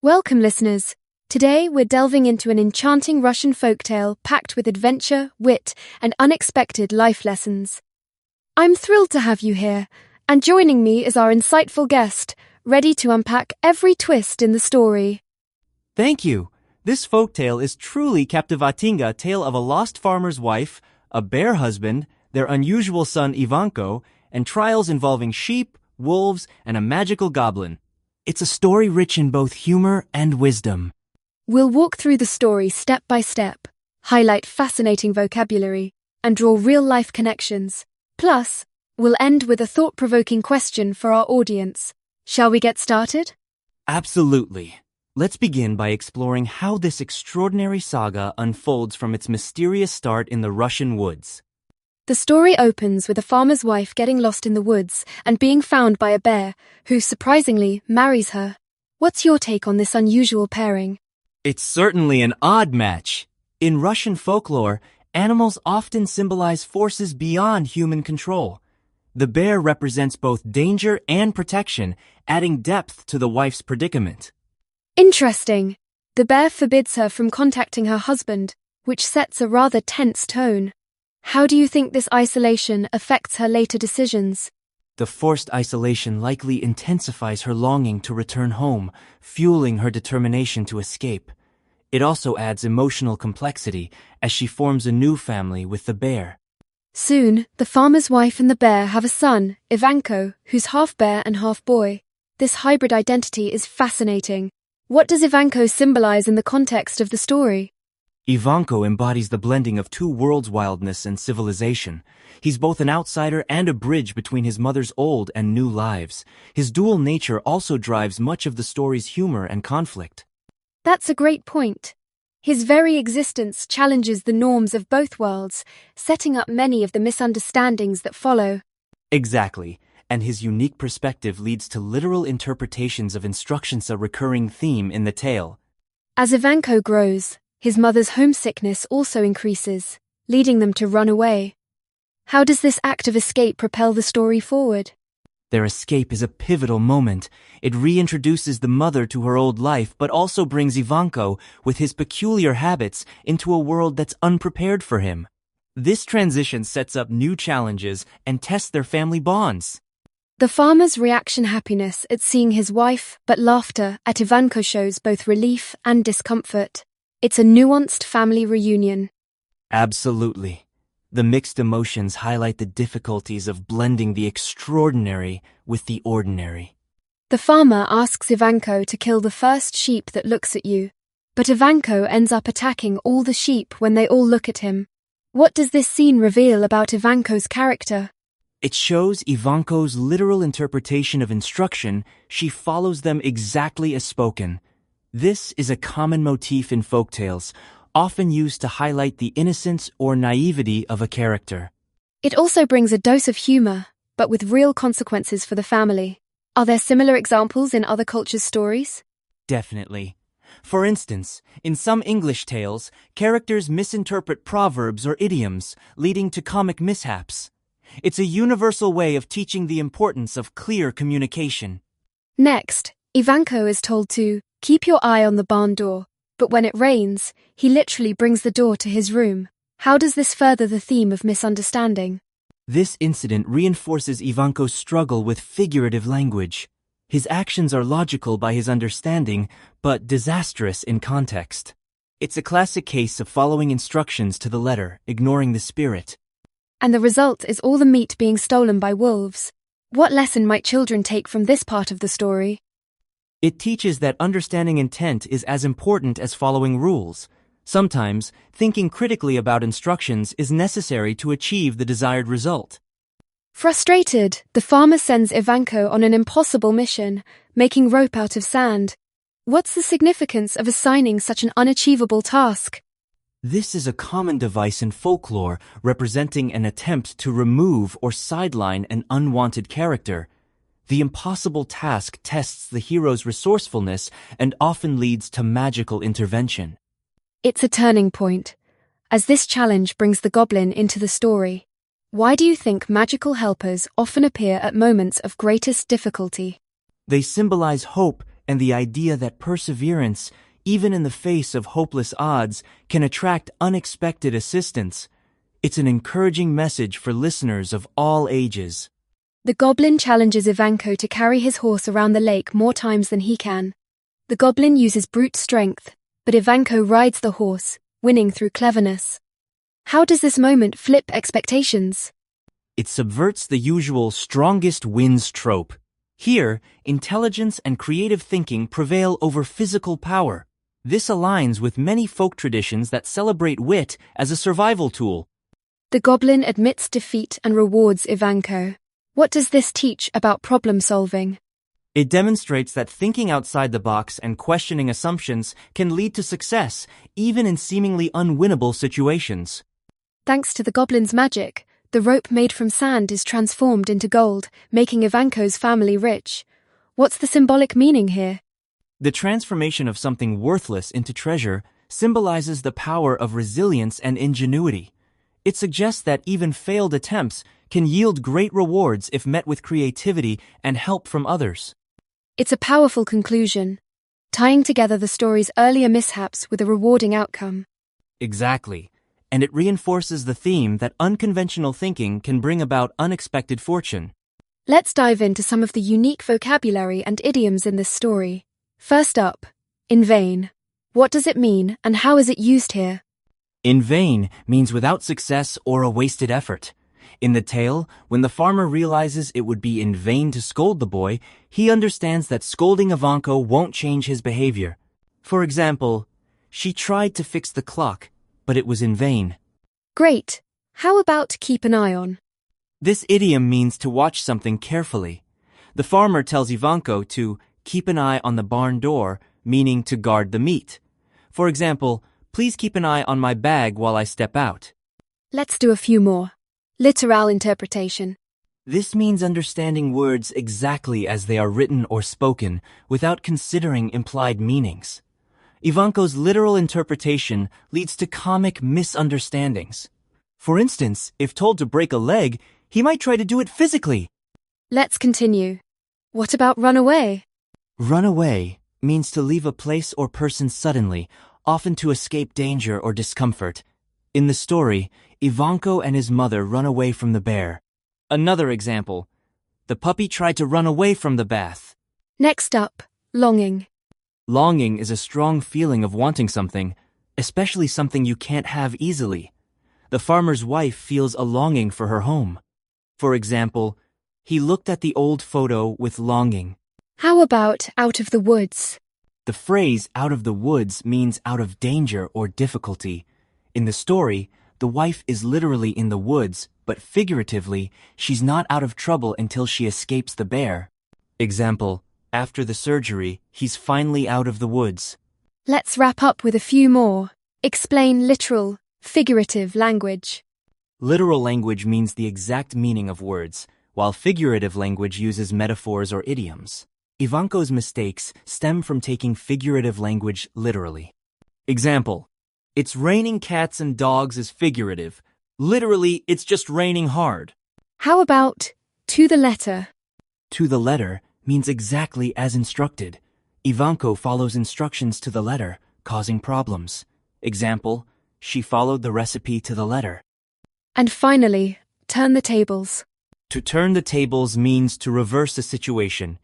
Welcome, listeners. Today, we're delving into an enchanting Russian folktale packed with adventure, wit, and unexpected life lessons. I'm thrilled to have you here, and joining me is our insightful guest, ready to unpack every twist in the story. Thank you. This folktale is truly captivating, a tale of a lost farmer's wife, a bear husband, their unusual son Ivanko, and trials involving sheep, wolves, and a magical goblin. It's a story rich in both humor and wisdom. We'll walk through the story step by step, highlight fascinating vocabulary, and draw real-life connections. Plus, we'll end with a thought-provoking question for our audience. Shall we get started? Absolutely. Let's begin by exploring how this extraordinary saga unfolds from its mysterious start in the Russian woods. The story opens with a farmer's wife getting lost in the woods and being found by a bear, who surprisingly marries her. What's your take on this unusual pairing? It's certainly an odd match. In Russian folklore, animals often symbolize forces beyond human control. The bear represents both danger and protection, adding depth to the wife's predicament. Interesting. The bear forbids her from contacting her husband, which sets a rather tense tone. How do you think this isolation affects her later decisions? The forced isolation likely intensifies her longing to return home, fueling her determination to escape. It also adds emotional complexity as she forms a new family with the bear. Soon, the farmer's wife and the bear have a son, Ivanko, who's half bear and half boy. This hybrid identity is fascinating. What does Ivanko symbolize in the context of the story? Ivanko embodies the blending of two worlds' wildness and civilization. He's both an outsider and a bridge between his mother's old and new lives. His dual nature also drives much of the story's humor and conflict. That's a great point. His very existence challenges the norms of both worlds, setting up many of the misunderstandings that follow. Exactly, and his unique perspective leads to literal interpretations of instructions, a recurring theme in the tale. As Ivanko grows, his mother's homesickness also increases, leading them to run away. How does this act of escape propel the story forward? Their escape is a pivotal moment. It reintroduces the mother to her old life, but also brings Ivanko, with his peculiar habits, into a world that's unprepared for him. This transition sets up new challenges and tests their family bonds. The farmer's reaction happiness at seeing his wife, but laughter at Ivanko shows both relief and discomfort. It's a nuanced family reunion. Absolutely. The mixed emotions highlight the difficulties of blending the extraordinary with the ordinary. The farmer asks Ivanko to kill the first sheep that looks at you, but Ivanko ends up attacking all the sheep when they all look at him. What does this scene reveal about Ivanko's character? It shows Ivanko's literal interpretation of instruction. She follows them exactly as spoken. This is a common motif in folktales, often used to highlight the innocence or naivety of a character. It also brings a dose of humor, but with real consequences for the family. Are there similar examples in other cultures' stories? Definitely. For instance, in some English tales, characters misinterpret proverbs or idioms, leading to comic mishaps. It's a universal way of teaching the importance of clear communication. Next, Ivanko is told to keep your eye on the barn door, but when it rains, he literally brings the door to his room. How does this further the theme of misunderstanding? This incident reinforces Ivanko's struggle with figurative language. His actions are logical by his understanding, but disastrous in context. It's a classic case of following instructions to the letter, ignoring the spirit. And the result is all the meat being stolen by wolves. What lesson might children take from this part of the story? It teaches that understanding intent is as important as following rules. Sometimes, thinking critically about instructions is necessary to achieve the desired result. Frustrated, the farmer sends Ivanko on an impossible mission, making rope out of sand. What's the significance of assigning such an unachievable task? This is a common device in folklore, representing an attempt to remove or sideline an unwanted character. The impossible task tests the hero's resourcefulness and often leads to magical intervention. It's a turning point, as this challenge brings the goblin into the story. Why do you think magical helpers often appear at moments of greatest difficulty? They symbolize hope and the idea that perseverance, even in the face of hopeless odds, can attract unexpected assistance. It's an encouraging message for listeners of all ages. The goblin challenges Ivanko to carry his horse around the lake more times than he can. The goblin uses brute strength, but Ivanko rides the horse, winning through cleverness. How does this moment flip expectations? It subverts the usual strongest wins trope. Here, intelligence and creative thinking prevail over physical power. This aligns with many folk traditions that celebrate wit as a survival tool. The goblin admits defeat and rewards Ivanko. What does this teach about problem solving? It demonstrates that thinking outside the box and questioning assumptions can lead to success, even in seemingly unwinnable situations. Thanks to the goblin's magic, the rope made from sand is transformed into gold, making Ivanko's family rich. What's the symbolic meaning here? The transformation of something worthless into treasure symbolizes the power of resilience and ingenuity. It suggests that even failed attempts can yield great rewards if met with creativity and help from others. It's a powerful conclusion, tying together the story's earlier mishaps with a rewarding outcome. Exactly. And it reinforces the theme that unconventional thinking can bring about unexpected fortune. Let's dive into some of the unique vocabulary and idioms in this story. First up, in vain. What does it mean and how is it used here? In vain means without success or a wasted effort. In the tale, when the farmer realizes it would be in vain to scold the boy, he understands that scolding Ivanko won't change his behavior. For example, she tried to fix the clock, but it was in vain. Great. How about keep an eye on? This idiom means to watch something carefully. The farmer tells Ivanko to keep an eye on the barn door, meaning to guard the meat. For example, please keep an eye on my bag while I step out. Let's do a few more. Literal interpretation. This means understanding words exactly as they are written or spoken without considering implied meanings. Ivanko's literal interpretation leads to comic misunderstandings. For instance, if told to break a leg, he might try to do it physically. Let's continue. What about run away? Run away means to leave a place or person suddenly, often to escape danger or discomfort. In the story, Ivanko and his mother run away from the bear. Another example, the puppy tried to run away from the bath. Next up, longing. Longing is a strong feeling of wanting something, especially something you can't have easily. The farmer's wife feels a longing for her home. For example, he looked at the old photo with longing. How about out of the woods? The phrase out of the woods means out of danger or difficulty. In the story, the wife is literally in the woods, but figuratively, she's not out of trouble until she escapes the bear. Example, after the surgery, he's finally out of the woods. Let's wrap up with a few more. Explain literal, figurative language. Literal language means the exact meaning of words, while figurative language uses metaphors or idioms. Ivanko's mistakes stem from taking figurative language literally. Example, it's raining cats and dogs is figurative. Literally, it's just raining hard. How about to the letter? To the letter means exactly as instructed. Ivanko follows instructions to the letter, causing problems. Example, she followed the recipe to the letter. And finally, turn the tables. To turn the tables means to reverse a situation.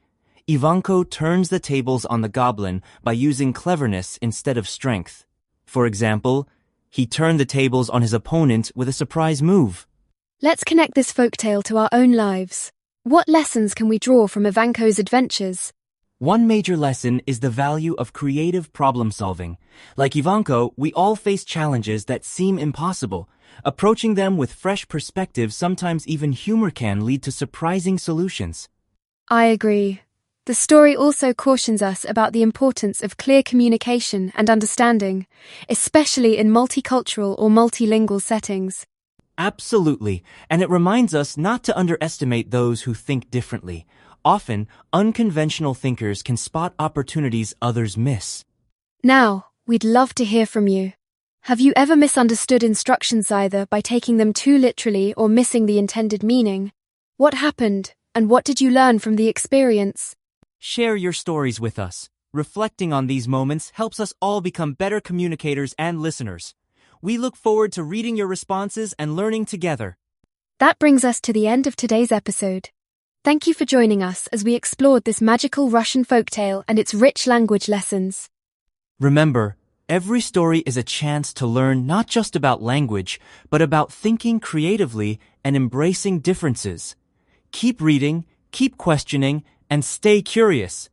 Ivanko turns the tables on the goblin by using cleverness instead of strength. For example, he turned the tables on his opponent with a surprise move. Let's connect this folktale to our own lives. What lessons can we draw from Ivanko's adventures? One major lesson is the value of creative problem solving. Like Ivanko, we all face challenges that seem impossible. Approaching them with fresh perspectives, sometimes even humor, can lead to surprising solutions. I agree. The story also cautions us about the importance of clear communication and understanding, especially in multicultural or multilingual settings. Absolutely, and it reminds us not to underestimate those who think differently. Often, unconventional thinkers can spot opportunities others miss. Now, we'd love to hear from you. Have you ever misunderstood instructions either by taking them too literally or missing the intended meaning? What happened, and what did you learn from the experience? Share your stories with us. Reflecting on these moments helps us all become better communicators and listeners. We look forward to reading your responses and learning together. That brings us to the end of today's episode. Thank you for joining us as we explored this magical Russian folktale and its rich language lessons. Remember, every story is a chance to learn not just about language, but about thinking creatively and embracing differences. Keep reading, keep questioning, and stay curious.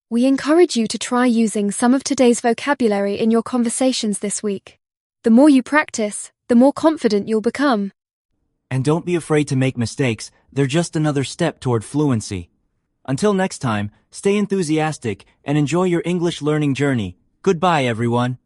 We encourage you to try using some of today's vocabulary in your conversations this week. The more you practice, the more confident you'll become. And don't be afraid to make mistakes, they're just another step toward fluency. Until next time, stay enthusiastic and enjoy your English learning journey. Goodbye, everyone.